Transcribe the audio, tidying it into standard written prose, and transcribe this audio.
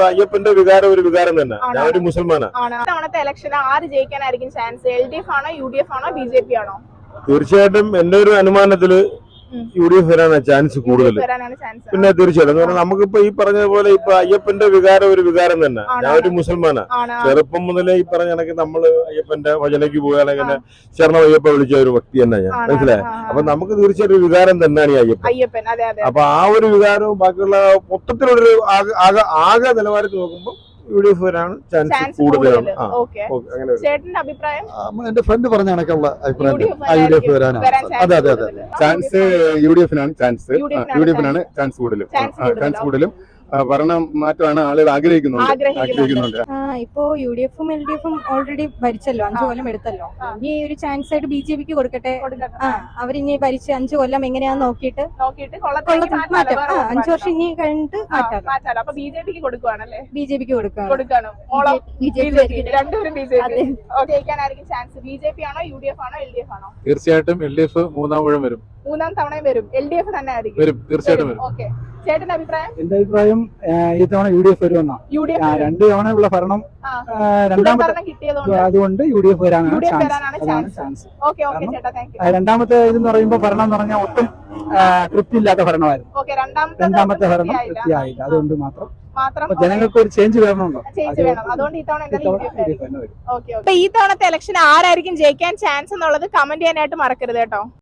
അയ്യപ്പന്റെ വികാരം ഒരു വികാരം തന്നെ. ഞാൻ ഒരു മുസൽമാനാണ്. തവണത്തെ ഇലക്ഷൻ ആര് ജയിക്കാനായിരിക്കും ചാൻസ്? LDF ആണോ, UDF ആണോ, BJP ആണോ? തീർച്ചയായിട്ടും എന്റെ ഒരു അനുമാനത്തില് UDF വരാനാണ് ചാൻസ് കൂടുതൽ. പിന്നെ തീർച്ചയായിട്ടും എന്ന് പറഞ്ഞാൽ നമുക്കിപ്പോ ഈ പറഞ്ഞതുപോലെ ഇപ്പൊ അയ്യപ്പന്റെ വികാരം ഒരു വികാരം തന്നെ. ഞാൻ ഒരു മുസൽമാനാണ്. ചെറുപ്പം മുതലേ ഈ പറഞ്ഞ കണക്ക് നമ്മള് അയ്യപ്പന്റെ ഭജനയ്ക്ക് പോയാൽ അങ്ങനെ ശരണം അയ്യപ്പ വിളിച്ച ഒരു വ്യക്തി തന്നെ ഞാൻ. മനസ്സിലായി? അപ്പൊ നമുക്ക് തീർച്ചയായിട്ടും ഒരു വികാരം തന്നെയാണ് ഈ അയ്യപ്പൻ. അപ്പൊ ആ ഒരു വികാരവും ബാക്കിയുള്ള മൊത്തത്തിലൊരു ആകെ നിലവാരത്തിൽ നോക്കുമ്പോൾ UDF വരാണ് ചാൻസ് കൂടുതലാണ്. ചേട്ടന്റെ അഭിപ്രായം? എന്റെ ഫ്രണ്ട് പറഞ്ഞ കണക്കുള്ള അഭിപ്രായം UDF വരാനാണ്. അതെ അതെ അതെ. ചാൻസ് UDF-നാണ് ചാൻസ് കൂടുതലും ഭരണം മാറ്റമാണ് ആളുകൾ ആഗ്രഹിക്കുന്നുണ്ട്. ഇപ്പോ UDF-ഉം LDF-ഉം ഓൾറെഡി ഭരിച്ചല്ലോ, 5 കൊല്ലം എടുത്തല്ലോ. ഇനി ഒരു ചാൻസ് ആയിട്ട് BJP-ക്ക് കൊടുക്കട്ടെ. അവരിനി ഭരിച്ച് 5 കൊല്ലം എങ്ങനെയാന്ന് നോക്കിയിട്ട് മാറ്റാം. 5 വർഷം ഇനി കഴിഞ്ഞിട്ട് മാറ്റാം. അപ്പൊ BJP-ക്ക് കൊടുക്കുവാണല്ലേ? BJP-ക്ക് കൊടുക്കണം. രണ്ടുപേരും ജയിക്കാനായിരിക്കും ചാൻസ്. BJP ആണോ, UDF ആണോ, LDF ആണോ? തീർച്ചയായിട്ടും LDF മൂന്നാം തവണയും വരും. LDF തന്നെ ആയിരിക്കും. തീർച്ചയായിട്ടും വരും. ഓക്കെ, ചേട്ടന്റെ അഭിപ്രായം? എന്റെ അഭിപ്രായം ഈ തവണ UDF വരുമെന്നാ. 2 തവണയുള്ള ഭരണം രണ്ടാമത്തെ അതുകൊണ്ട് UDF വരാനാണ് ചാൻസ്. രണ്ടാമത്തെ ഇതെന്ന് പറയുമ്പോൾ ഭരണം എന്ന് പറഞ്ഞാൽ ഒട്ടും തൃപ്തിയില്ലാത്ത ഭരണമായിരുന്നു. രണ്ടാമത്തെ ഭരണം തൃപ്തിയായില്ല. അതുകൊണ്ട് മാത്രം ജനങ്ങൾക്ക് ഒരു ചേഞ്ച് വരണമല്ലോ. ഈ തവണത്തെ ഇലക്ഷൻ ആരായിരിക്കും ജയിക്കാൻ ചാൻസ് എന്നുള്ളത് കമന്റ് ചെയ്യാനായിട്ട് മറക്കരുത് കേട്ടോ.